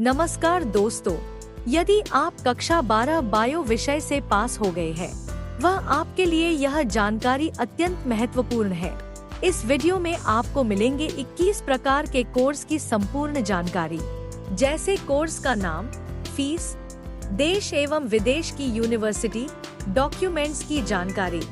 नमस्कार दोस्तों, यदि आप कक्षा 12 बायो विषय से पास हो गए हैं, वह आपके लिए यह जानकारी अत्यंत महत्वपूर्ण है। इस वीडियो में आपको मिलेंगे 21 प्रकार के कोर्स की संपूर्ण जानकारी, जैसे कोर्स का नाम, फीस, देश एवं विदेश की यूनिवर्सिटी, डॉक्यूमेंट्स की जानकारी।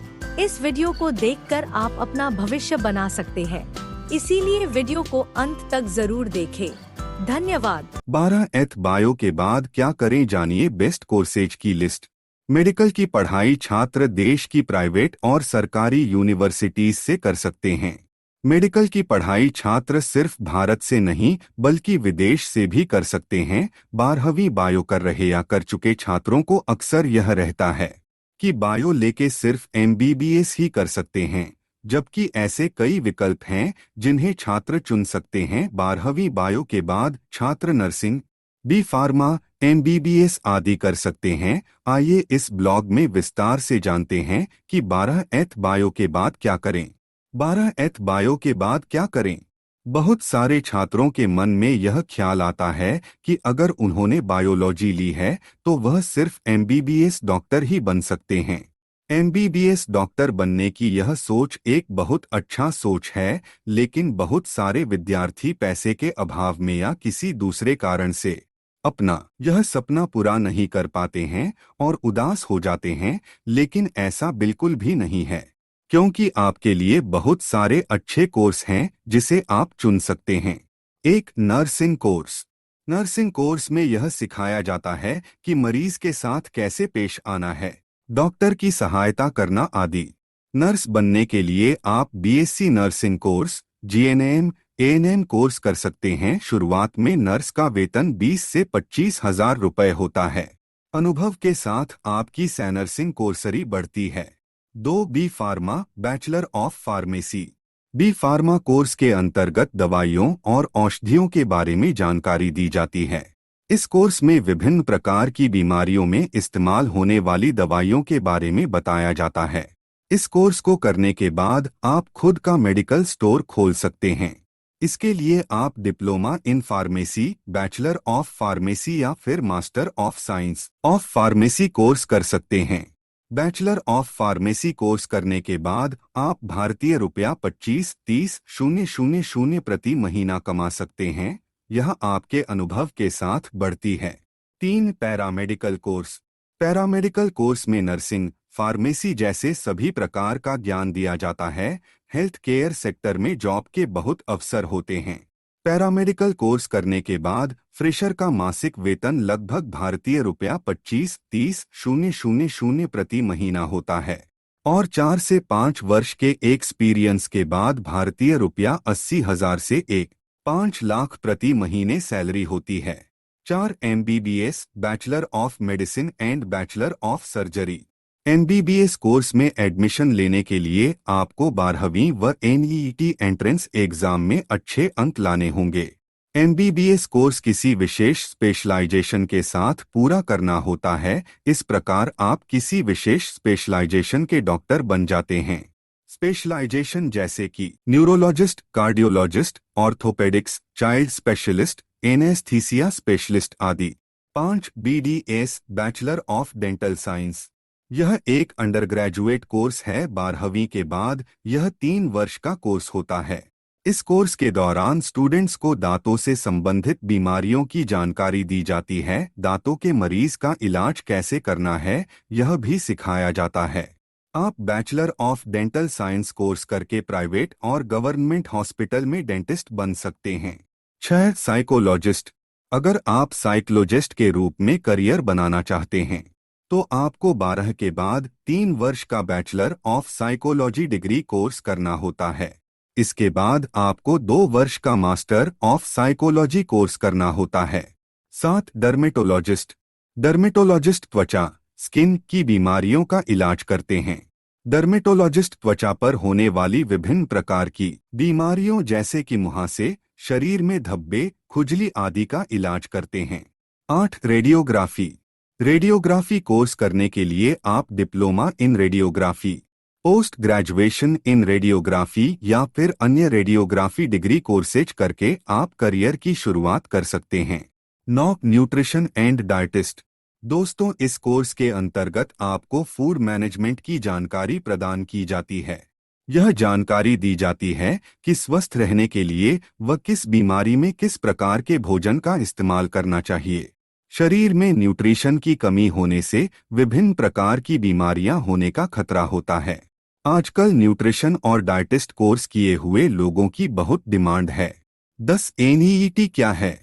इस वीडियो को देखकर आप अपना भविष्य बना सकते हैं, इसीलिए वीडियो को अंत तक जरूर देखें। धन्यवाद। 12th बायो के बाद क्या करें, जानिए बेस्ट कोर्सेज की लिस्ट। मेडिकल की पढ़ाई छात्र देश की प्राइवेट और सरकारी यूनिवर्सिटीज से कर सकते हैं। मेडिकल की पढ़ाई छात्र सिर्फ भारत से नहीं बल्कि विदेश से भी कर सकते हैं। 12वीं बायो कर रहे या कर चुके छात्रों को अक्सर यह रहता है कि बायो लेके सिर्फ MBBS ही कर सकते हैं, जबकि ऐसे कई विकल्प हैं जिन्हें छात्र चुन सकते हैं। 12वीं बायो के बाद छात्र नर्सिंग, बी फार्मा, MBBS आदि कर सकते हैं। आइए इस ब्लॉग में विस्तार से जानते हैं कि 12th बायो के बाद क्या करें। 12th बायो के बाद क्या करें? बहुत सारे छात्रों के मन में यह ख्याल आता है कि अगर उन्होंने बायोलॉजी ली है तो वह सिर्फ MBBS डॉक्टर ही बन सकते हैं। MBBS डॉक्टर बनने की यह सोच एक बहुत अच्छा सोच है, लेकिन बहुत सारे विद्यार्थी पैसे के अभाव में या किसी दूसरे कारण से अपना यह सपना पूरा नहीं कर पाते हैं और उदास हो जाते हैं। लेकिन ऐसा बिल्कुल भी नहीं है, क्योंकि आपके लिए बहुत सारे अच्छे कोर्स हैं जिसे आप चुन सकते हैं। एक नर्सिंग कोर्स। नर्सिंग कोर्स में यह सिखाया जाता है कि मरीज के साथ कैसे पेश आना है, डॉक्टर की सहायता करना आदि। नर्स बनने के लिए आप BSc nursing course, GNM, ANM course कर सकते हैं। शुरुआत में नर्स का वेतन 20 से 25 हजार रुपये होता है। अनुभव के साथ आपकी नर्सिंग कोर्सरी बढ़ती है। 2 B pharma, bachelor of pharmacy. B pharma course के अंतर्गत दवाइयों और औषधियों के बारे में जानकारी दी जाती है। इस कोर्स में विभिन्न प्रकार की बीमारियों में इस्तेमाल होने वाली दवाइयों के बारे में बताया जाता है। इस कोर्स को करने के बाद आप खुद का मेडिकल स्टोर खोल सकते हैं। इसके लिए आप diploma in pharmacy, bachelor of pharmacy या फिर master of science of pharmacy course कर सकते हैं। बैचलर ऑफ फार्मेसी कोर्स करने के बाद आप भारतीय रुपया 25-30,000 प्रति महीना कमा सकते हैं। यह आपके अनुभव के साथ बढ़ती है। 3 पैरामेडिकल कोर्स। पैरामेडिकल कोर्स में नर्सिंग, फार्मेसी जैसे सभी प्रकार का ज्ञान दिया जाता है। हेल्थ केयर सेक्टर में जॉब के बहुत अवसर होते हैं। पैरामेडिकल कोर्स करने के बाद फ्रेशर का मासिक वेतन लगभग भारतीय रुपया 25-30,000 प्रति महीना होता है और 4 से 5 वर्ष के एक्सपीरियंस के बाद भारतीय रुपया 80,000 से 5 लाख प्रति महीने सैलरी होती है। 4 MBBS, bachelor of medicine and bachelor of surgery. MBBS course में एडमिशन लेने के लिए आपको 12वीं व NEET एंट्रेंस एग्जाम में अच्छे अंक लाने होंगे। MBBS कोर्स किसी विशेष स्पेशलाइजेशन के साथ पूरा करना होता है। इस प्रकार आप किसी विशेष स्पेशलाइजेशन के डॉक्टर बन जाते हैं। स्पेशलाइजेशन जैसे कि neurologist, cardiologist, orthopaedics, child specialist, anaesthesia specialist आदि। 5 BDS, bachelor of dental science. यह एक अंडरग्रेजुएट कोर्स है। 12वीं के बाद यह 3 वर्ष का कोर्स होता है। इस कोर्स के दौरान स्टूडेंट्स को दांतों से संबंधित बीमारियों की जानकारी दी जाती है। दांतों के मरीज का इलाज कैसे करना है यह भी सिखाया जाता है। आप bachelor of dental science course करके प्राइवेट और गवर्नमेंट हॉस्पिटल में डेंटिस्ट बन सकते हैं। 6 साइकोलॉजिस्ट। अगर आप साइकोलॉजिस्ट के रूप में करियर बनाना चाहते हैं तो आपको 12 के बाद 3 वर्ष का bachelor of psychology degree course करना होता है। इसके बाद आपको 2 वर्ष का मास्टर ऑफ साइकोलॉजी कोर्स करना होता है। 7 डर्मेटोलॉजिस्ट। डर्मेटोलॉजिस्ट त्वचा, स्किन की बीमारियों का इलाज करते हैं। डर्मेटोलॉजिस्ट त्वचा पर होने वाली विभिन्न प्रकार की बीमारियों जैसे कि मुहासे, शरीर में धब्बे, खुजली आदि का इलाज करते हैं। 8 रेडियोग्राफी। रेडियोग्राफी कोर्स करने के लिए आप diploma in radiography, post graduation in radiography या फिर अन्य रेडियोग्राफी डिग्री कोर्सेज करके आप करियर की शुरुआत कर सकते हैं। नॉक न्यूट्रिशन एंड डाइटिस्ट। दोस्तों, इस कोर्स के अंतर्गत आपको फूड मैनेजमेंट की जानकारी प्रदान की जाती है। यह जानकारी दी जाती है कि स्वस्थ रहने के लिए व किस बीमारी में किस प्रकार के भोजन का इस्तेमाल करना चाहिए। शरीर में न्यूट्रिशन की कमी होने से विभिन्न प्रकार की बीमारियां होने का खतरा होता है। आजकल न्यूट्रिशन और डाइटिस्ट कोर्स किए हुए लोगों की बहुत डिमांड है। 10 एनईईटी क्या है?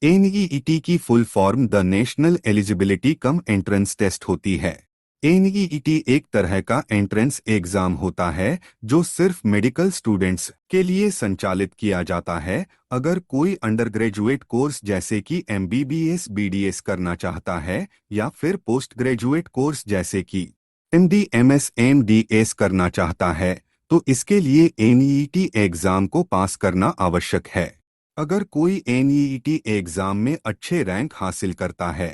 एनईईटी की full form the national eligibility cum entrance test होती है। एनईईटी एक तरह का एंट्रेंस एग्जाम होता है जो सिर्फ मेडिकल स्टूडेंट्स के लिए संचालित किया जाता है। अगर कोई अंडर ग्रेजुएट कोर्स जैसे कि एमबीबीएस बीडीएस करना चाहता है या फिर पोस्ट ग्रेजुएट कोर्स जैसे कि एमडी एमएस एमडीएस करना चाहता है तो इसके लिए एनईईटी एग्जाम को पास करना आवश्यक है। अगर कोई एनईईटी एग्जाम में अच्छे रैंक हासिल करता है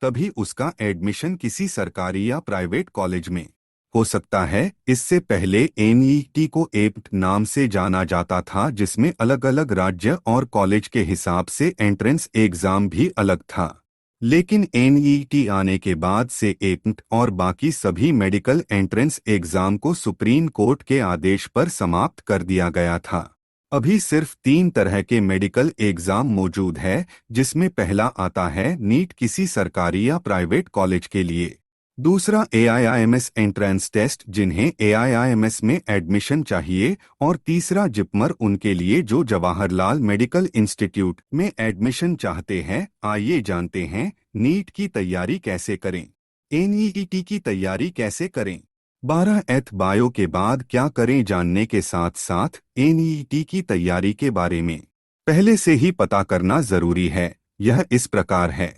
तभी उसका एडमिशन किसी सरकारी या प्राइवेट कॉलेज में हो सकता है। इससे पहले एनईईटी को एप्ट नाम से जाना जाता था, जिसमें अलग अलग राज्य और कॉलेज के हिसाब से एंट्रेंस एग्जाम भी अलग था। लेकिन एनईईटी आने के बाद से एप्ट और बाकी सभी मेडिकल एंट्रेंस एग्जाम को सुप्रीम कोर्ट के आदेश पर समाप्त कर दिया गया था। अभी सिर्फ 3 तरह के मेडिकल एग्जाम मौजूद है, जिसमें पहला आता है नीट किसी सरकारी या प्राइवेट कॉलेज के लिए, दूसरा एआईआईएमएस एंट्रेंस टेस्ट जिन्हें एआईआईएमएस में एडमिशन चाहिए, और तीसरा जिपमर उनके लिए जो जवाहरलाल मेडिकल इंस्टीट्यूट में एडमिशन चाहते हैं। आइए जानते हैं नीट की तैयारी कैसे करें, एनईईटी की तैयारी कैसे करें, 12th बायो के बाद क्या करें जानने के साथ साथ एनईईटी की तैयारी के बारे में पहले से ही पता करना जरूरी है। यह इस प्रकार है।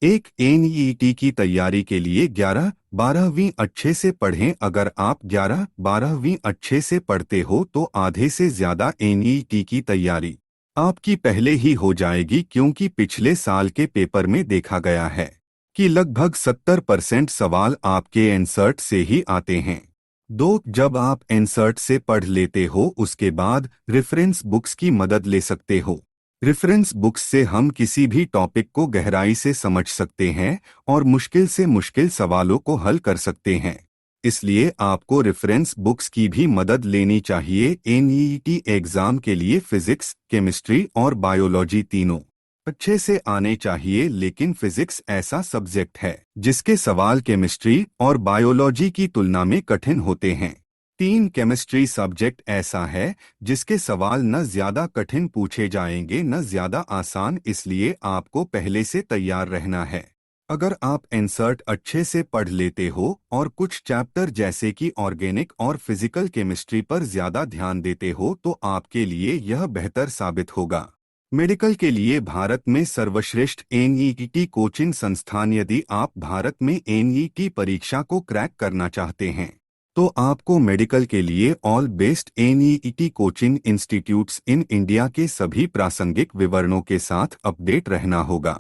1. एनईईटी की तैयारी के लिए 11-12वीं अच्छे से पढ़ें। अगर आप 11-12वीं अच्छे से पढ़ते हो तो आधे से ज्यादा एनईईटी की तैयारी आपकी पहले ही हो जाएगी, क्योंकि पिछले साल के पेपर में देखा गया है कि लगभग 70% सवाल आपके एनसर्ट से ही आते हैं। 2. जब आप एनसर्ट से पढ़ लेते हो उसके बाद रेफरेंस बुक्स की मदद ले सकते हो। रेफरेंस बुक्स से हम किसी भी टॉपिक को गहराई से समझ सकते हैं और मुश्किल से मुश्किल सवालों को हल कर सकते हैं, इसलिए आपको रेफरेंस बुक्स की भी मदद लेनी चाहिए। एनईईटी एग्जाम के लिए फिजिक्स, केमिस्ट्री और बायोलॉजी तीनों अच्छे से आने चाहिए, लेकिन फिजिक्स ऐसा सब्जेक्ट है जिसके सवाल केमिस्ट्री और बायोलॉजी की तुलना में कठिन होते हैं। 3. केमिस्ट्री सब्जेक्ट ऐसा है जिसके सवाल न ज्यादा कठिन पूछे जाएंगे न ज्यादा आसान, इसलिए आपको पहले से तैयार रहना है। अगर आप एनसर्ट अच्छे से पढ़ लेते हो और कुछ चैप्टर जैसे कि ऑर्गेनिक और फिजिकल केमिस्ट्री पर ज्यादा ध्यान देते हो तो आपके लिए यह बेहतर साबित होगा। मेडिकल के लिए भारत में सर्वश्रेष्ठ एनईईटी कोचिंग संस्थान। यदि आप भारत में एनईईटी परीक्षा को क्रैक करना चाहते हैं तो आपको मेडिकल के लिए all based NEET coaching institutes in India के सभी प्रासंगिक विवरणों के साथ अपडेट रहना होगा,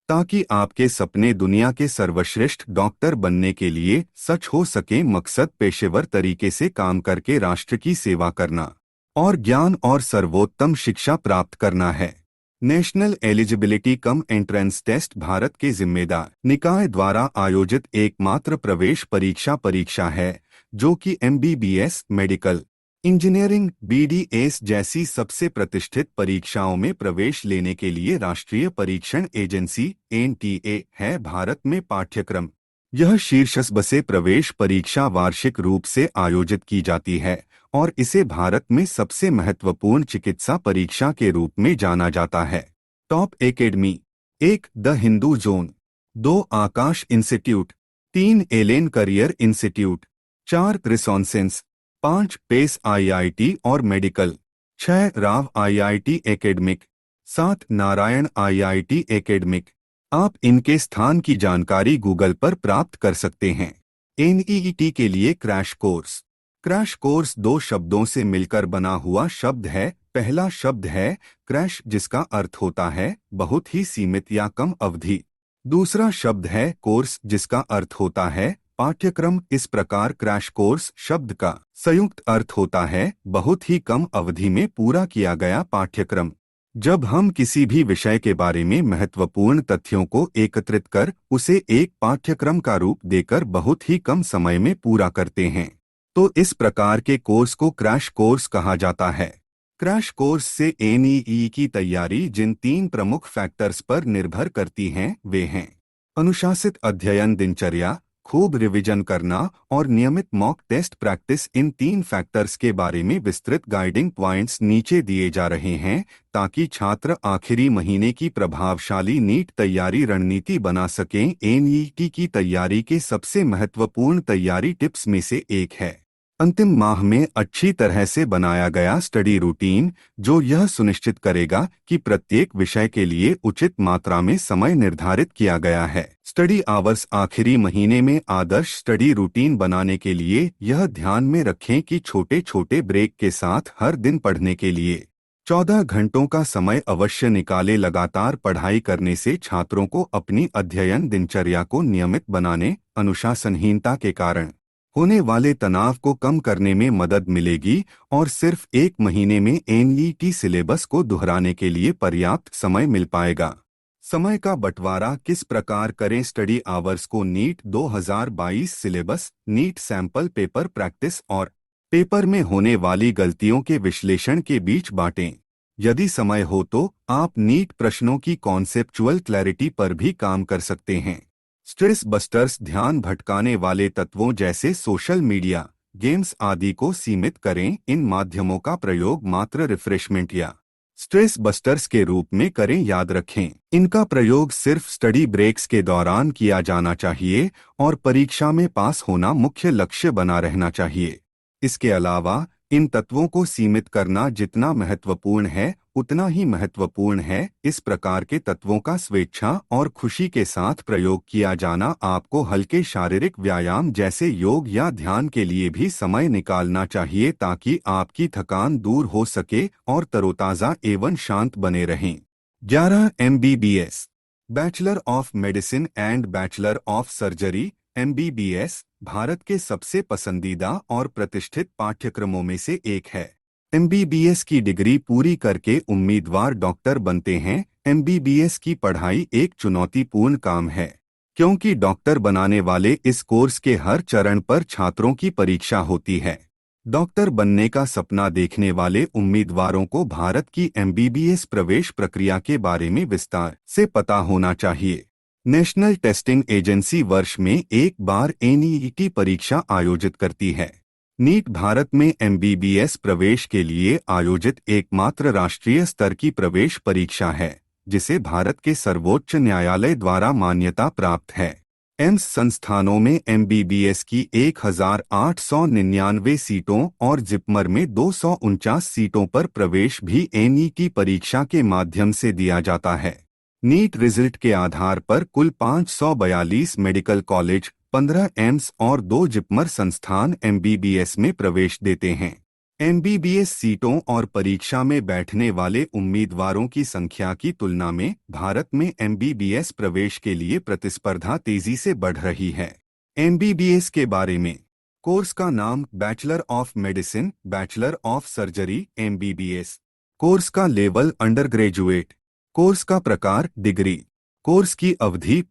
ताकि आपके सपने दुनिया के सर्वश्रेष्ठ डॉक्टर बनने के लिए सच हो सके। मकसद पेशेवर तरीके से काम करके राष्ट्र की सेवा करना और ज्ञान और सर्वोत्तम शिक्षा प्राप्त करना है। National eligibility cum entrance test Bharat के जिम्मेदार निकाय द्वारा आयोजित एकमात्र प्रवेश परीक्षा है जो कि एमबीबीएस, मेडिकल, इंजीनियरिंग, बीडीएस जैसी सबसे प्रतिष्ठित परीक्षाओं में प्रवेश लेने के लिए राष्ट्रीय परीक्षण एजेंसी एनटीए है। भारत में पाठ्यक्रम यह शीर्ष बसे प्रवेश परीक्षा वार्षिक रूप से आयोजित की जाती है और इसे भारत में सबसे महत्वपूर्ण चिकित्सा परीक्षा के रूप में जाना जाता है। Top academy: 1. The Hindu zone, 2. Aakash institute, 3. Allen career institute, 4. क्रिसॉन्सेंस, 5. पेस आईआईटी और medical, 6. Rao IIT academic, 7. Narayana IIT academic. आप इनके स्थान की जानकारी गूगल पर प्राप्त कर सकते हैं। एनईईटी के लिए क्रैश कोर्स। क्रैश कोर्स 2 शब्दों से मिलकर बना हुआ शब्द है। पहला शब्द है क्रैश, जिसका अर्थ होता है बहुत ही सीमित या कम अवधि। दूसरा शब्द है कोर्स, जिसका अर्थ होता है पाठ्यक्रम। इस प्रकार क्रैश कोर्स शब्द का संयुक्त अर्थ होता है बहुत ही कम अवधि में पूरा किया गया पाठ्यक्रम। जब हम किसी भी विषय के बारे में महत्वपूर्ण तथ्यों को एकत्रित कर उसे एक पाठ्यक्रम का रूप देकर बहुत ही कम समय में पूरा करते हैं, तो इस प्रकार के कोर्स को क्रैश कोर्स कहा जाता है। क्रैश कोर्स से एनईई की तैयारी जिन 3 प्रमुख फैक्टर्स पर निर्भर करती हैं वे हैं अनुशासित अध्ययन दिनचर्या, खूब रिवीजन करना और नियमित मॉक टेस्ट प्रैक्टिस। इन 3 फैक्टर्स के बारे में विस्तृत गाइडिंग पॉइंट्स नीचे दिए जा रहे हैं ताकि छात्र आखिरी महीने की प्रभावशाली नीट तैयारी रणनीति बना सकें। एनईटी की तैयारी के सबसे महत्वपूर्ण तैयारी टिप्स में से एक है अंतिम माह में अच्छी तरह से बनाया गया स्टडी रूटीन, जो यह सुनिश्चित करेगा कि प्रत्येक विषय के लिए उचित मात्रा में समय निर्धारित किया गया है। स्टडी आवर्स आखिरी महीने में आदर्श स्टडी रूटीन बनाने के लिए यह ध्यान में रखें कि छोटे छोटे ब्रेक के साथ हर दिन पढ़ने के लिए 14 घंटों का समय अवश्य निकाले। लगातार पढ़ाई करने से छात्रों को अपनी अध्ययन दिनचर्या को नियमित बनाने, अनुशासनहीनता के कारण होने वाले तनाव को कम करने में मदद मिलेगी और सिर्फ 1 महीने में एनईटी सिलेबस को दोहराने के लिए पर्याप्त समय मिल पाएगा। समय का बंटवारा किस प्रकार करें? स्टडी आवर्स को NEET 2022 syllabus, NEET sample paper practice और पेपर में होने वाली गलतियों के विश्लेषण के बीच बांटें। यदि समय हो तो आप नीट प्रश्नों की कॉन्सेप्चुअल क्लैरिटी पर भी काम कर सकते हैं। स्ट्रेस बस्टर्स, ध्यान भटकाने वाले तत्वों जैसे सोशल मीडिया, गेम्स आदि को सीमित करें। इन माध्यमों का प्रयोग मात्र रिफ्रेशमेंट या स्ट्रेस बस्टर्स के रूप में करें। याद रखें, इनका प्रयोग सिर्फ स्टडी ब्रेक्स के दौरान किया जाना चाहिए और परीक्षा में पास होना मुख्य लक्ष्य बना रहना चाहिए। इसके अलावा इन तत्वों को सीमित करना जितना महत्वपूर्ण है उतना ही महत्वपूर्ण है इस प्रकार के तत्वों का स्वेच्छा और खुशी के साथ प्रयोग किया जाना। आपको हल्के शारीरिक व्यायाम जैसे योग या ध्यान के लिए भी समय निकालना चाहिए ताकि आपकी थकान दूर हो सके और तरोताज़ा एवं शांत बने रहें। 11 MBBS, bachelor of medicine and bachelor of surgery MBBS Bharat के सबसे पसंदीदा और प्रतिष्ठित पाठ्यक्रमों में से एक है। MBBS की डिग्री पूरी करके उम्मीदवार डॉक्टर बनते हैं। MBBS की पढ़ाई एक चुनौतीपूर्ण काम है क्योंकि डॉक्टर बनाने वाले इस कोर्स के हर चरण पर छात्रों की परीक्षा होती है। डॉक्टर बनने का सपना देखने वाले उम्मीदवारों को भारत की MBBS प्रवेश प्रक्रिया के बारे में विस्तार से पता होना चाहिए। नेशनल टेस्टिंग एजेंसी वर्ष में एक बार एनईटी परीक्षा आयोजित करती है। नीट भारत में MBBS प्रवेश के लिए आयोजित एकमात्र राष्ट्रीय स्तर की प्रवेश परीक्षा है जिसे भारत के सर्वोच्च न्यायालय द्वारा मान्यता प्राप्त है। एम्स संस्थानों में MBBS की 1899 सीटों और जिपमर में 249 सीटों पर प्रवेश भी एनईटी परीक्षा के माध्यम से दिया जाता है। नीट रिजल्ट के आधार पर कुल 542 मेडिकल कॉलेज, 15 एम्स और 2 जिपमर संस्थान MBBS में प्रवेश देते हैं। MBBS सीटों और परीक्षा में बैठने वाले उम्मीदवारों की संख्या की तुलना में भारत में MBBS प्रवेश के लिए प्रतिस्पर्धा तेजी से बढ़ रही है। MBBS के बारे में कोर्स का नाम bachelor of medicine, bachelor of surgery MBBS। Course का लेवल अंडर ग्रेजुएट। कोर्स का प्रकार डिग्री। कोर्स की अवधि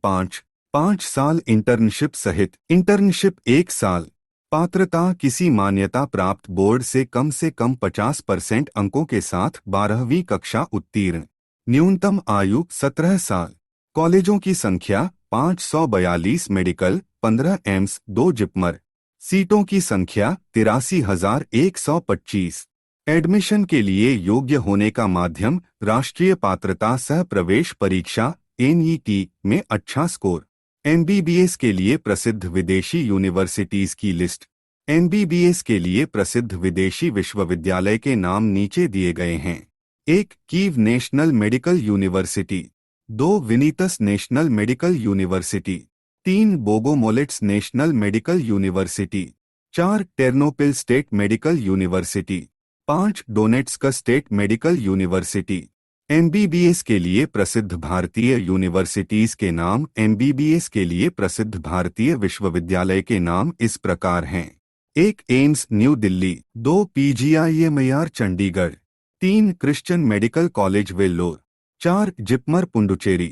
5 साल इंटर्नशिप सहित। इंटर्नशिप 1 साल। पात्रता किसी मान्यता प्राप्त बोर्ड से कम 50% अंकों के साथ 12वीं कक्षा उत्तीर्ण। न्यूनतम आयु 17 साल। कॉलेजों की संख्या 542 मेडिकल, 15 एम्स, 2 जिपमर। सीटों की संख्या 83,125। एडमिशन के लिए योग्य होने का माध्यम राष्ट्रीय पात्रता सह प्रवेश परीक्षा NET में अच्छा स्कोर। MBBS के लिए प्रसिद्ध विदेशी यूनिवर्सिटीज की लिस्ट। MBBS के लिए प्रसिद्ध विदेशी विश्वविद्यालय के नाम नीचे दिए गए हैं। 1 Kyiv national medical university, 2 Vinnytsia national medical university, 3 Bogomolets national medical university, 4 Ternopil state medical university, 5 Donetsk state medical university. MBBS के लिए प्रसिद्ध भारतीय यूनिवर्सिटीज के नाम। MBBS के लिए प्रसिद्ध भारतीय विश्वविद्यालय के नाम इस प्रकार हैं। 1 AIIMS new Delhi, 2 PGIMER Chandigarh, 3 Christian medical college Vellore, 4 JIPMER Puducherry,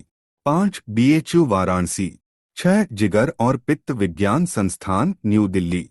5 BHU Varanasi, 6 जिगर और पित्त विज्ञान संस्थान new Delhi,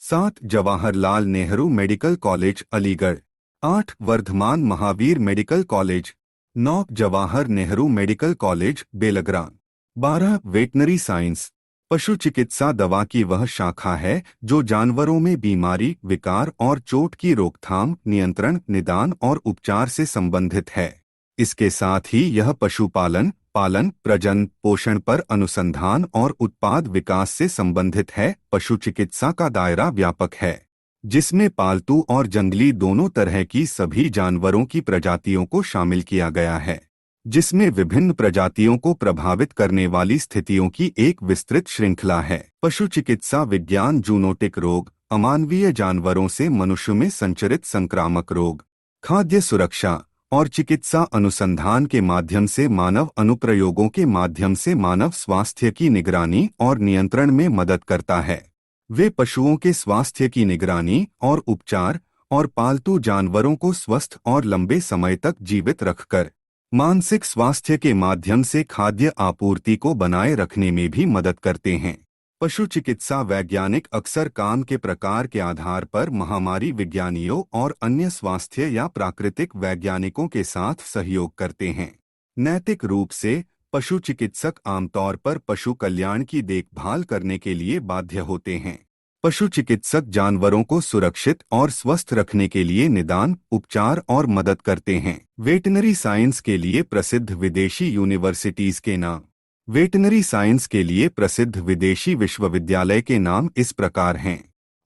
7 Jawaharlal Nehru medical college Aligarh, 8 Vardhman Mahavir medical college, 9 Jawahar Nehru medical college Belgaum, 12 veterinary science. पशु चिकित्सा दवा की वह शाखा है जो जानवरों में बीमारी, विकार और चोट की रोकथाम, नियंत्रण, निदान और उपचार से संबंधित है। इसके साथ ही यह पशुपालन, पालन, प्रजनन, पोषण पर अनुसंधान और उत्पाद विकास से संबंधित है। पशु चिकित्सा का दायरा व्यापक है, जिसमें पालतू और जंगली दोनों तरह की सभी जानवरों की प्रजातियों को शामिल किया गया है, जिसमें विभिन्न प्रजातियों को प्रभावित करने वाली स्थितियों की एक विस्तृत श्रृंखला है। पशु चिकित्सा विज्ञान जूनोटिक रोग, अमानवीय जानवरों से मनुष्य में संचरित संक्रामक रोग, खाद्य सुरक्षा और चिकित्सा अनुसंधान के माध्यम से मानव अनुप्रयोगों के माध्यम से मानव स्वास्थ्य की निगरानी और नियंत्रण में मदद करता है। वे पशुओं के स्वास्थ्य की निगरानी और उपचार और पालतू जानवरों को स्वस्थ और लंबे समय तक जीवित रखकर मानसिक स्वास्थ्य के माध्यम से खाद्य आपूर्ति को बनाए रखने में भी मदद करते हैं। पशु चिकित्सा वैज्ञानिक अक्सर काम के प्रकार के आधार पर महामारी विज्ञानियों और अन्य स्वास्थ्य या प्राकृतिक वैज्ञानिकों के साथ सहयोग करते हैं। नैतिक रूप से पशु चिकित्सक आमतौर पर पशु कल्याण की देखभाल करने के लिए बाध्य होते हैं। पशु चिकित्सक जानवरों को सुरक्षित और स्वस्थ रखने के लिए निदान, उपचार और मदद करते हैं। वेटनरी साइंस के लिए प्रसिद्ध विदेशी यूनिवर्सिटीज के नाम। वेटनरी साइंस के लिए प्रसिद्ध विदेशी विश्वविद्यालय के नाम इस प्रकार हैं: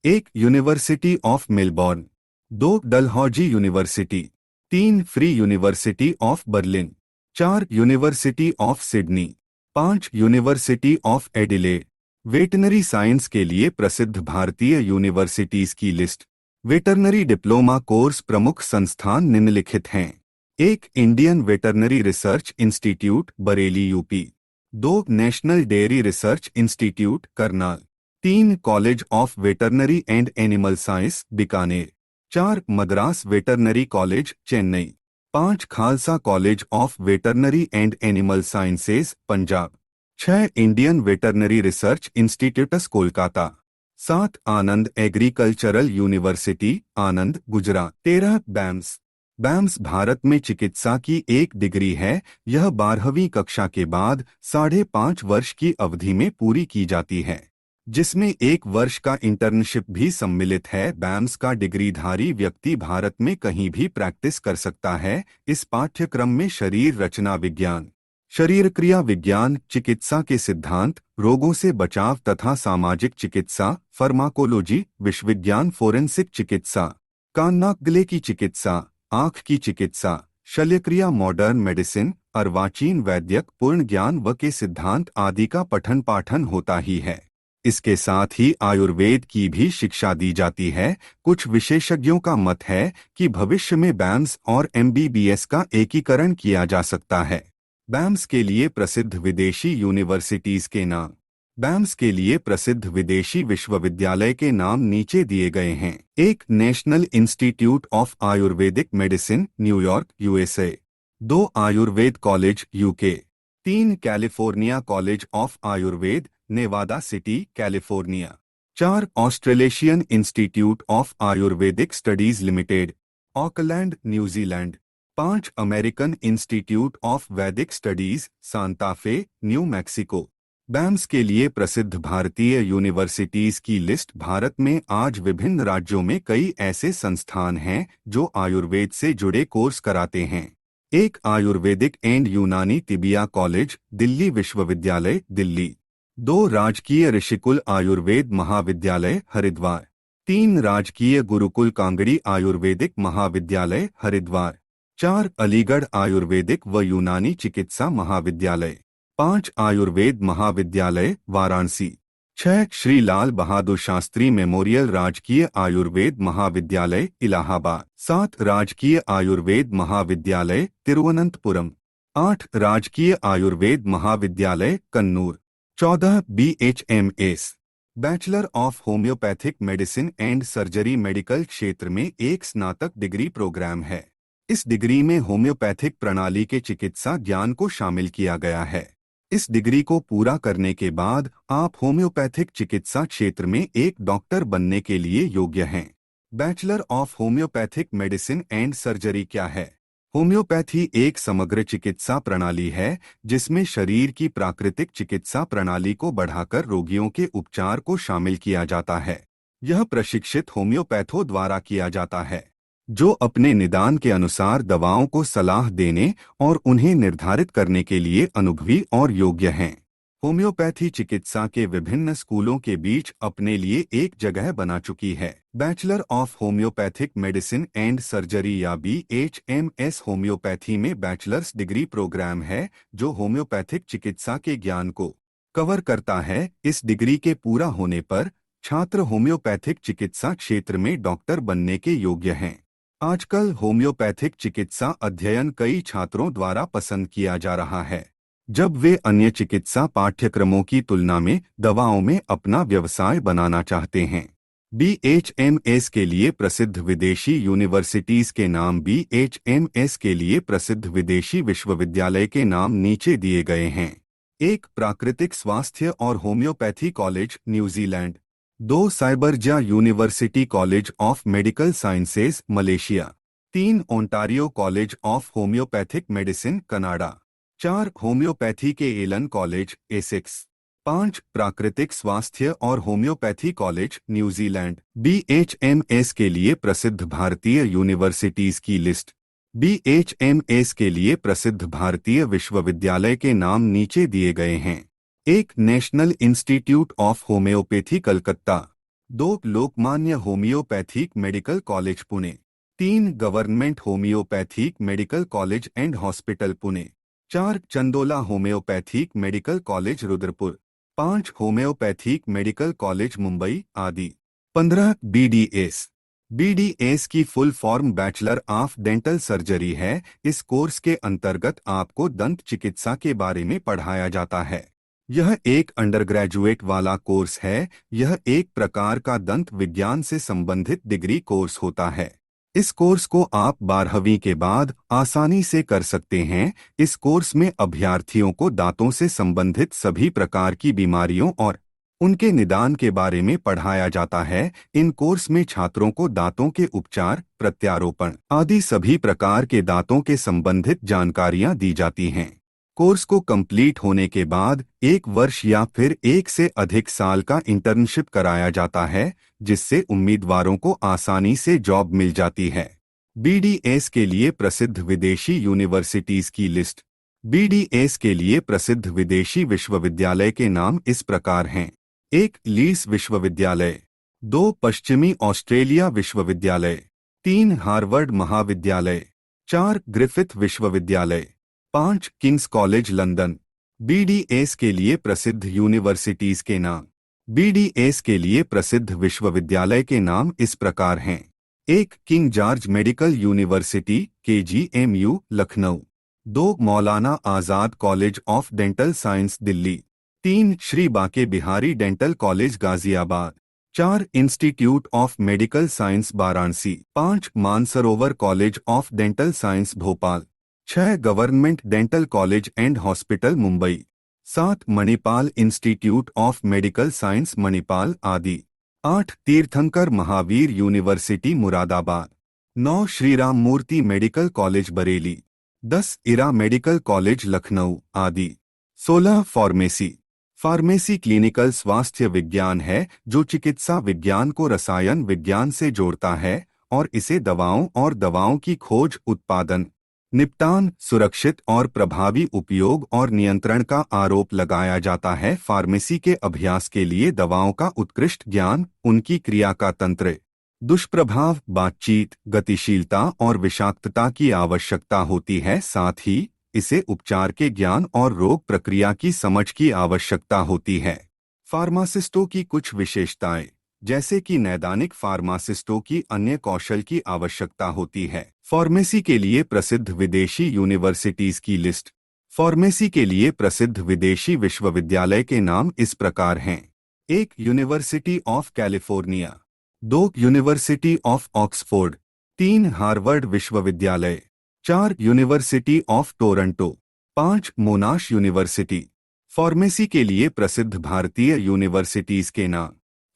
1 university of Melbourne, 2 Dalhousie university, 3 free university of Berlin, 4 university of Sydney, 5 university of Adelaide. Veterinary science के लिए प्रसिद्ध भारतीय यूनिवर्सिटीज की लिस्ट। वेटरनरी डिप्लोमा कोर्स प्रमुख संस्थान निम्नलिखित हैं: 1 Indian veterinary research institute Bareilly UP, 2 national dairy research institute Karnal, 3 college of veterinary and animal science Bikaner, 4 Madras veterinary college Chennai, 5 Khalsa college of veterinary and animal sciences Punjab, 6 Indian veterinary research institutes Kolkata, 7 Anand agricultural university Anand Gujarat, 13 BAMS. BAMS Bharat में चिकित्सा की एक degree है। यह 12वीं कक्षा के बाद 5.5 वर्ष की अवधि में पूरी की जाती है, जिसमें 1 वर्ष का इंटर्नशिप भी सम्मिलित है। बैम्स का डिग्रीधारी व्यक्ति भारत में कहीं भी प्रैक्टिस कर सकता है। इस पाठ्यक्रम में शरीर रचना विज्ञान, शरीर क्रिया विज्ञान, चिकित्सा के सिद्धांत, रोगों से बचाव तथा सामाजिक चिकित्सा, फार्माकोलॉजी, विषविज्ञान, फोरेंसिक चिकित्सा, कान नाक गले की चिकित्सा, आँख की चिकित्सा, शल्यक्रिया, मॉडर्न मेडिसिन, अर्वाचीन वैद्यक, पूर्ण ज्ञान व के सिद्धांत आदि का पठन पाठन होता ही है। इसके साथ ही आयुर्वेद की भी शिक्षा दी जाती है। कुछ विशेषज्ञों का मत है कि भविष्य में बैम्स और MBBS का एकीकरण किया जा सकता है। बैम्स के लिए प्रसिद्ध विदेशी यूनिवर्सिटीज के नाम। बैम्स के लिए प्रसिद्ध विदेशी विश्वविद्यालय के नाम नीचे दिए गए हैं: 1 national institute of ayurvedic medicine New York USA, 2 ayurveda college UK, 3 California college of ayurveda Nevada city California, 4 Australasian institute of ayurvedic studies limited Auckland New Zealand, 5 American institute of Vedic studies Santa Fe New Mexico. BAMS के लिए प्रसिद्ध भारतीय यूनिवर्सिटीज की list. Bharat में आज विभिन्न राज्यों में कई ऐसे संस्थान हैं जो आयुर्वेद से जुड़े कोर्स कराते हैं: 1 आयुर्वेदिक एंड यूनानी तिबिया कॉलेज दिल्ली विश्वविद्यालय दिल्ली, 2 राजकीय ऋषिकुल आयुर्वेद महाविद्यालय हरिद्वार, 3 राजकीय गुरुकुल कांगड़ी आयुर्वेदिक महाविद्यालय हरिद्वार, 4 अलीगढ़ आयुर्वेदिक व यूनानी चिकित्सा महाविद्यालय, 5 आयुर्वेद महाविद्यालय वाराणसी, 6 श्री लाल बहादुर शास्त्री मेमोरियल राजकीय आयुर्वेद महाविद्यालय इलाहाबाद, 7 राजकीय आयुर्वेद महाविद्यालय तिरुवनंतपुरम, 8 राजकीय आयुर्वेद महाविद्यालय Kannur, 14 BHMS bachelor of homeopathic medicine and surgery medical क्षेत्र में एक स्नातक डिग्री प्रोग्राम है। इस डिग्री में होम्योपैथिक प्रणाली के चिकित्सा ज्ञान को शामिल किया गया है। इस डिग्री को पूरा करने के बाद आप होम्योपैथिक चिकित्सा क्षेत्र में एक डॉक्टर बनने के लिए योग्य हैं। Bachelor of homeopathic medicine and surgery क्या है? होम्योपैथी एक समग्र चिकित्सा प्रणाली है जिसमें शरीर की प्राकृतिक चिकित्सा प्रणाली को बढ़ाकर रोगियों के उपचार को शामिल किया जाता है। यह प्रशिक्षित होम्योपैथों द्वारा किया जाता है, जो अपने निदान के अनुसार दवाओं को सलाह देने और उन्हें निर्धारित करने के लिए अनुभवी और योग्य हैं। होम्योपैथी चिकित्सा के विभिन्न स्कूलों के बीच अपने लिए एक जगह बना चुकी है। Bachelor of homeopathic medicine and surgery या BHMS होम्योपैथी में बैचलर्स डिग्री प्रोग्राम है जो होम्योपैथिक चिकित्सा के ज्ञान को कवर करता है। इस डिग्री के पूरा होने पर छात्र होम्योपैथिक चिकित्सा क्षेत्र में डॉक्टर बनने के योग्य हैं। आजकल होम्योपैथिक चिकित्सा अध्ययन कई छात्रों द्वारा पसंद किया जा रहा है, जब वे अन्य चिकित्सा पाठ्यक्रमों की तुलना में दवाओं में अपना व्यवसाय बनाना चाहते हैं। BHMS के लिए प्रसिद्ध विदेशी यूनिवर्सिटीज के नाम BHMS के लिए प्रसिद्ध विदेशी विश्वविद्यालय के नाम नीचे दिए गए हैं। 1 प्राकृतिक स्वास्थ्य और homeopathy college New Zealand. 2 Cyberjaya university college of medical sciences Malaysia. 3 Ontario college of homeopathic medicine Canada. 4 homeopathy के एलन कॉलेज एसेक्स। 5 प्राकृतिक स्वास्थ्य और होम्योपैथी कॉलेज न्यूजीलैंड। BHMS के लिए प्रसिद्ध भारतीय यूनिवर्सिटीज की लिस्ट। BHMS के लिए प्रसिद्ध भारतीय विश्वविद्यालय के नाम नीचे दिए गए हैं। 1 national institute of homeopathy Calcutta. 2 Lokmanya homeopathic medical college Pune. 3 government homeopathic medical college and hospital Pune. 4 Chandola homeopathic medical college Rudrapur. 5 homeopathic medical college Mumbai आदि। 15 BDS की full form bachelor of dental surgery है। इस कोर्स के अंतर्गत आपको दंत चिकित्सा के बारे में पढ़ाया जाता है। यह एक अंडरग्रेजुएट वाला कोर्स है। यह एक प्रकार का दंत विज्ञान से संबंधित डिग्री कोर्स होता है। इस कोर्स को आप 12वीं के बाद आसानी से कर सकते हैं। इस कोर्स में अभ्यर्थियों को दांतों से संबंधित सभी प्रकार की बीमारियों और उनके निदान के बारे में पढ़ाया जाता है। इन कोर्स में छात्रों को दांतों के उपचार, प्रत्यारोपण आदि सभी प्रकार के दांतों के संबंधित जानकारियां दी जाती हैं। कोर्स को कंप्लीट होने के बाद 1 वर्ष या फिर 1 से अधिक साल का इंटर्नशिप कराया जाता है, जिससे उम्मीदवारों को आसानी से जॉब मिल जाती है। BDS के लिए प्रसिद्ध विदेशी यूनिवर्सिटीज की लिस्ट। BDS के लिए प्रसिद्ध विदेशी विश्वविद्यालय के नाम इस प्रकार हैं। 1 लीड्स विश्वविद्यालय। 2 पश्चिमी ऑस्ट्रेलिया विश्वविद्यालय। 3 हार्वर्ड महाविद्यालय। 4 ग्रिफिथ विश्वविद्यालय। 5 किंग्स कॉलेज लंदन। BDS के लिए प्रसिद्ध यूनिवर्सिटीज के नाम। BDS के लिए प्रसिद्ध विश्वविद्यालय के नाम इस प्रकार हैं। 1 King George medical university KGMU Lucknow. 2 Maulana Azad college of dental science Delhi. 3 Shri Banke Bihari dental college Ghaziabad. 4 institute of medical science Varanasi. 5 Mansarovar college of dental science Bhopal. 6 government dental college and hospital Mumbai. 7 Manipal institute of medical science Manipal आदि। 8 Teerthanker Mahaveer university Moradabad. 9 Shri Ram Murti medical college Bareilly. 10 Era medical college Lucknow आदि। 16 pharmacy clinical स्वास्थ्य विज्ञान है, जो चिकित्सा विज्ञान को रसायन विज्ञान से जोड़ता है और इसे दवाओं और दवाओं की खोज, उत्पादन, निपटान, सुरक्षित और प्रभावी उपयोग और नियंत्रण का आरोप लगाया जाता है। फार्मेसी के अभ्यास के लिए दवाओं का उत्कृष्ट ज्ञान, उनकी क्रिया का तंत्र, दुष्प्रभाव, बातचीत, गतिशीलता और विषाक्तता की आवश्यकता होती है। साथ ही इसे उपचार के ज्ञान और रोग प्रक्रिया की समझ की आवश्यकता होती है। फार्मासिस्टों की कुछ विशेषताएं, जैसे कि नैदानिक फार्मासिस्टों की अन्य कौशल की आवश्यकता होती है। फार्मेसी के लिए प्रसिद्ध विदेशी यूनिवर्सिटीज की लिस्ट। फार्मेसी के लिए प्रसिद्ध विदेशी विश्वविद्यालय के नाम इस प्रकार हैं। 1 university of California. 2 university of Oxford. 3 Harvard विश्वविद्यालय। 4 university of Toronto. 5 मोनाश university. Pharmacy के लिए प्रसिद्ध भारतीय यूनिवर्सिटीज के नाम।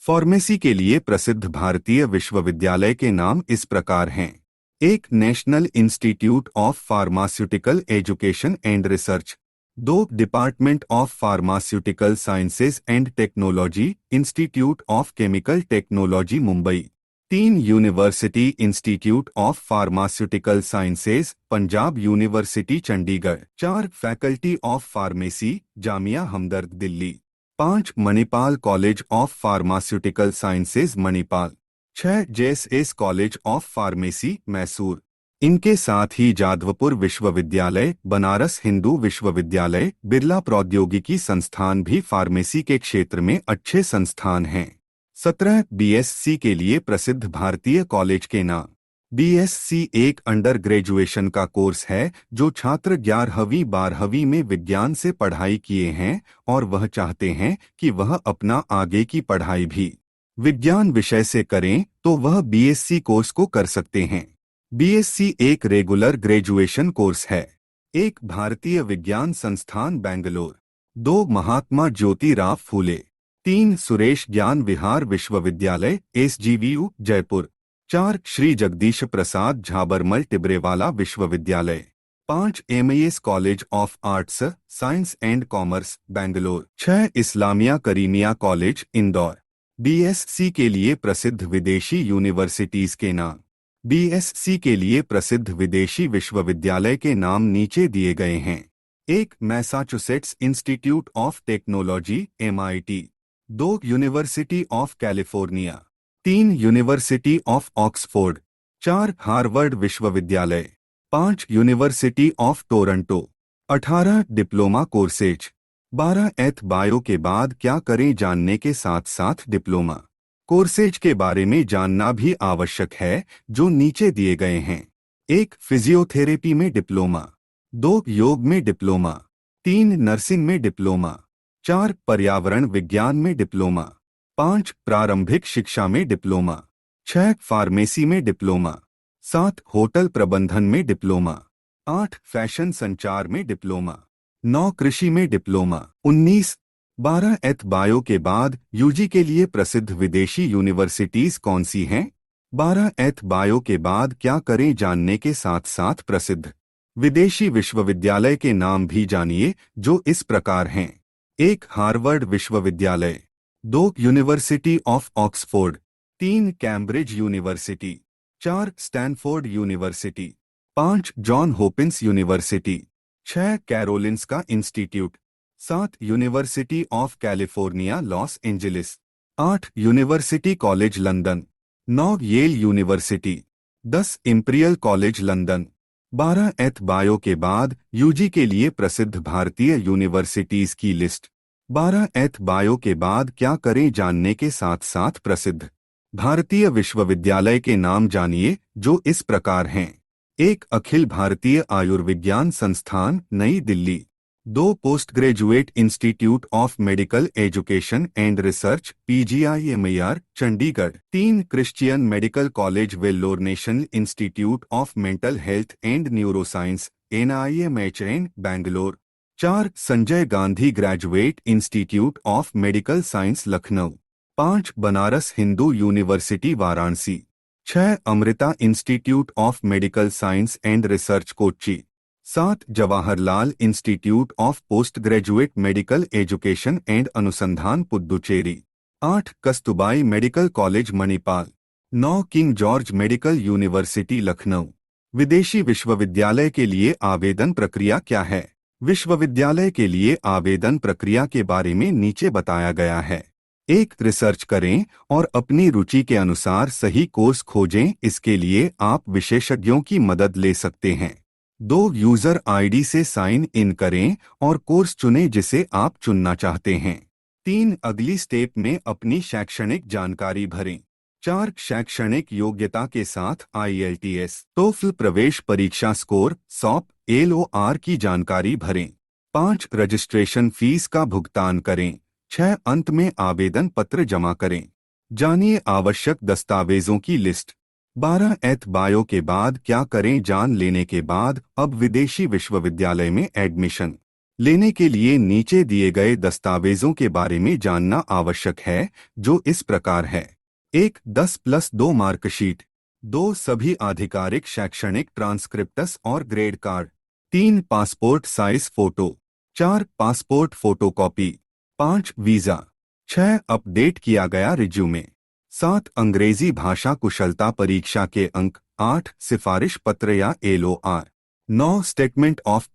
फार्मेसी के लिए प्रसिद्ध भारतीय विश्वविद्यालय के नाम इस प्रकार हैं। 1 national institute of pharmaceutical education and research. 2 department of pharmaceutical sciences and technology, institute of chemical technology Mumbai. 3 university institute of pharmaceutical sciences, Punjab university Chandigarh. 4 faculty of pharmacy, Jamia Hamdard Delhi. 5 Manipal college of pharmaceutical sciences Manipal. 6 JSS college of pharmacy Mysore. इनके साथ ही जादवपुर विश्वविद्यालय, बनारस हिंदू विश्वविद्यालय, बिरला प्रौद्योगिकी संस्थान भी pharmacy के क्षेत्र में अच्छे संस्थान हैं। 17 बीएससी के लिए प्रसिद्ध भारतीय कॉलेज के नाम। बीएससी एक अंडर ग्रेजुएशन का कोर्स है जो छात्र 11वीं 12वीं में विज्ञान से पढ़ाई किए हैं और वह चाहते हैं कि वह अपना आगे की पढ़ाई भी विज्ञान विषय से करें तो वह बीएससी कोर्स को कर सकते हैं। बीएससी एक रेगुलर ग्रेजुएशन कोर्स है। 1 भारतीय विज्ञान संस्थान बेंगलोर। 2 महात्मा ज्योतिराव फूले। 3 सुरेश ज्ञान विहार विश्वविद्यालय, एसजीवीयू जयपुर। 4 श्री जगदीश प्रसाद झाबरमल टिब्रेवाला विश्वविद्यालय। 5 MES college of arts, science and commerce Bangalore. 6 Islamia Karimia college Indore. BSc के लिए प्रसिद्ध विदेशी यूनिवर्सिटीज के नाम। बीएससी के लिए प्रसिद्ध विदेशी विश्वविद्यालय के नाम नीचे दिए गए हैं। 1 Massachusetts institute of technology MIT. 2 university of California. 3 university of Oxford. 4 Harvard विश्वविद्यालय। 5 university of Toronto. 18 diploma courses. 12 एथ बायो के बाद क्या करें जानने के साथ साथ डिप्लोमा कोर्सेज के बारे में जानना भी आवश्यक है जो नीचे दिए गए हैं। 1 फिजियोथेरेपी में डिप्लोमा। 2 योग में डिप्लोमा। 3 नर्सिंग में डिप्लोमा। 4 पर्यावरण विज्ञान में डिप्लोमा। 5 प्रारंभिक शिक्षा में डिप्लोमा। 6 फार्मेसी में डिप्लोमा। 7 होटल प्रबंधन में डिप्लोमा। 8 फैशन संचार में डिप्लोमा। 9 कृषि में डिप्लोमा। 19 12 एथ बायो के बाद यूजी के लिए प्रसिद्ध विदेशी यूनिवर्सिटीज कौन सी हैं? 12 एथ बायो के बाद क्या करें जानने के साथ साथ प्रसिद्ध विदेशी विश्वविद्यालय के नाम भी जानिए जो इस प्रकार हैं। 1 हार्वर्ड विश्वविद्यालय। 2 university of Oxford. 3 Cambridge university. 4 Stanford university. 5 John Hopkins university. 6 Karolinska institute. 7 university of California Los Angeles. 8 university college London. 9 Yale university. 10 Imperial college London. 12 एथ बायो के बाद यूजी के लिए प्रसिद्ध भारतीय यूनिवर्सिटीज की लिस्ट। 12 एथ बायो के बाद क्या करें जानने के साथ साथ प्रसिद्ध भारतीय विश्वविद्यालय के नाम जानिए जो इस प्रकार हैं। 1 अखिल भारतीय आयुर्विज्ञान संस्थान Nai Delhi. 2 post graduate institute of medical education and research PGIMER Chandigarh. 3 Christian medical college Vellore national institute of mental health and neuroscience NIMHN Bangalore. 4 Sanjay Gandhi graduate institute of medical science Lucknow. 5 Banaras Hindu university Varanasi. 6 Amrita institute of medical science and research Kochi. 7 Jawaharlal institute of post graduate medical education and अनुसंधान Puducherry. 8 Kasturba medical college Manipal. 9 king George medical university Lucknow. विदेशी विश्वविद्यालय के लिए आवेदन प्रक्रिया क्या है? विश्वविद्यालय के लिए आवेदन प्रक्रिया के बारे में नीचे बताया गया है। 1 रिसर्च करें और अपनी रुचि के अनुसार सही कोर्स खोजें। इसके लिए आप विशेषज्ञों की मदद ले सकते हैं। 2 यूजर आईडी से साइन इन करें और कोर्स चुनें जिसे आप चुनना चाहते हैं। 3 अगली स्टेप में अपनी शैक्षणिक जानकारी भरें। 4 शैक्षणिक योग्यता के साथ आईएलटीएस, टोफल प्रवेश परीक्षा स्कोर, सॉप, एलओआर की जानकारी भरें। 5 रजिस्ट्रेशन फीस का भुगतान करें। 6 अंत में आवेदन पत्र जमा करें। जानिए आवश्यक दस्तावेजों की लिस्ट। 12th बायो के बाद क्या करें जान लेने के बाद अब विदेशी विश्वविद्यालय में एडमिशन लेने के लिए नीचे दिए गए दस्तावेजों के बारे में जानना आवश्यक है, जो इस प्रकार है। 1. 10+2 मार्कशीट। 2. सभी आधिकारिक शैक्षणिक ट्रांसक्रिप्टस और grade card. 3. Passport size photo. 4. Passport photocopy. 5. Visa. 6. Update किया गया रिज्यूमे। 7. अंग्रेजी भाषा कुशलता परीक्षा के अंक। 8. सिफारिश पत्र या LOR। 9. Statement of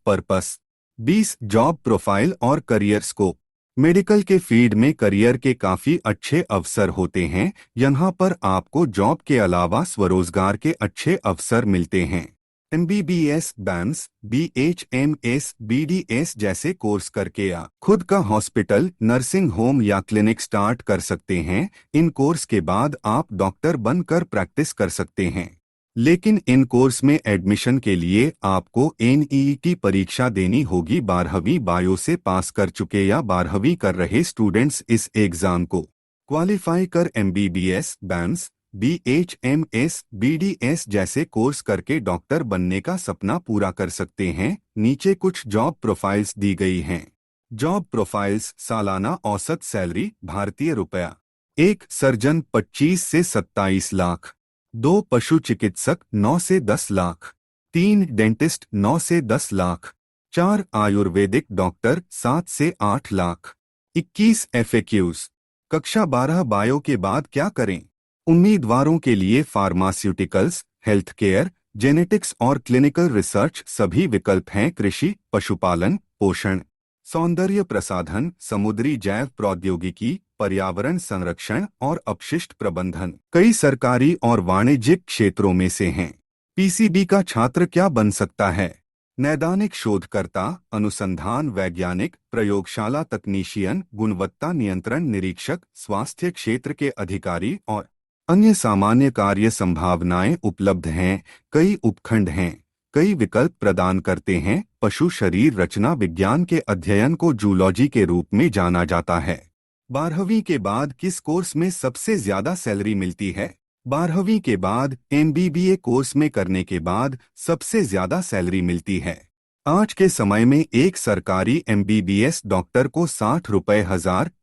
purpose. 20. Job profile और करियर स्कोप। मेडिकल के फील्ड में करियर के काफी अच्छे अवसर होते हैं। यहाँ पर आपको जॉब के अलावा स्वरोजगार के अच्छे अवसर मिलते हैं। MBBS, BAMS, BHMS, BDS जैसे कोर्स करके या खुद का हॉस्पिटल, नर्सिंग होम या क्लिनिक स्टार्ट कर सकते हैं। इन कोर्स के बाद आप डॉक्टर बनकर प्रैक्टिस कर सकते हैं। लेकिन इन कोर्स में एडमिशन के लिए आपको NEET परीक्षा देनी होगी। 12वीं बायो से पास कर चुके या 12वीं कर रहे स्टूडेंट्स इस एग्जाम को क्वालिफाई कर MBBS, BAMS, BHMS, BDS जैसे कोर्स करके डॉक्टर बनने का सपना पूरा कर सकते हैं। नीचे कुछ जॉब प्रोफाइल्स दी गई हैं। Job profiles. सालाना औसत सैलरी भारतीय रुपया। 1. सर्जन 25 से 27 लाख। 2. पशु चिकित्सक 9 से 10 लाख। 3. डेंटिस्ट 9 से 10 लाख। 4. आयुर्वेदिक डॉक्टर 7 से 8 लाख। 21. FAQs। कक्षा 12 बायो के बाद क्या करें? उम्मीदवारों के लिए फार्मास्यूटिकल्स, हेल्थ केयर, जेनेटिक्स और क्लिनिकल रिसर्च सभी विकल्प हैं। कृषि, पशुपालन, पोषण, सौंदर्य प्रसाधन, समुद्री जैव प्रौद्योगिकी, पर्यावरण संरक्षण और अपशिष्ट प्रबंधन कई सरकारी और वाणिज्यिक क्षेत्रों में से हैं। PCB का छात्र क्या बन सकता है? नैदानिक शोधकर्ता, अनुसंधान वैज्ञानिक, प्रयोगशाला तकनीशियन, गुणवत्ता नियंत्रण निरीक्षक, स्वास्थ्य क्षेत्र के अधिकारी और अन्य सामान्य कार्य संभावनाएं उपलब्ध हैं। कई उपखंड हैं, कई विकल्प प्रदान करते हैं। पशु शरीर रचना विज्ञान के अध्ययन को जूलॉजी के रूप में जाना जाता है। 12वीं के बाद किस कोर्स में सबसे ज्यादा सैलरी मिलती है? 12वीं के बाद MBBA कोर्स में करने के बाद सबसे ज्यादा सैलरी मिलती है। आज के समय में एक सरकारी MBBS डॉक्टर को 60 रुपए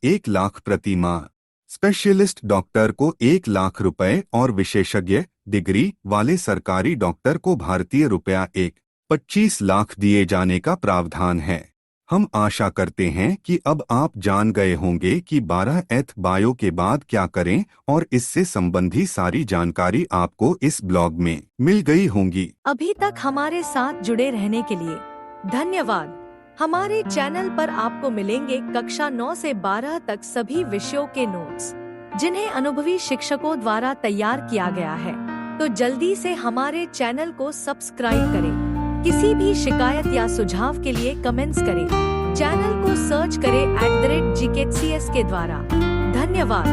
1 लाख प्रति माह, स्पेशलिस्ट डॉक्टर को 1 लाख रुपए और विशेषज्ञ डिग्री वाले सरकारी डॉक्टर को भारतीय रुपया 25 लाख दिए जाने का प्रावधान है। हम आशा करते हैं कि अब आप जान गए होंगे कि 12th बायो के बाद क्या करें और इससे संबंधी सारी जानकारी आपको इस ब्लॉग में मिल गई होंगी। अभी तक हमारे साथ जुड़े रहने के लिए धन्यवाद। हमारे चैनल पर आपको मिलेंगे कक्षा 9 से 12 तक सभी विषयों के नोट्स, जिन्हें अनुभवी शिक्षकों द्वारा तैयार किया गया है। तो जल्दी से हमारे चैनल को सब्सक्राइब करें। किसी भी शिकायत या सुझाव के लिए कमेंट्स करें। चैनल को सर्च करें @GKCS के द्वारा। धन्यवाद।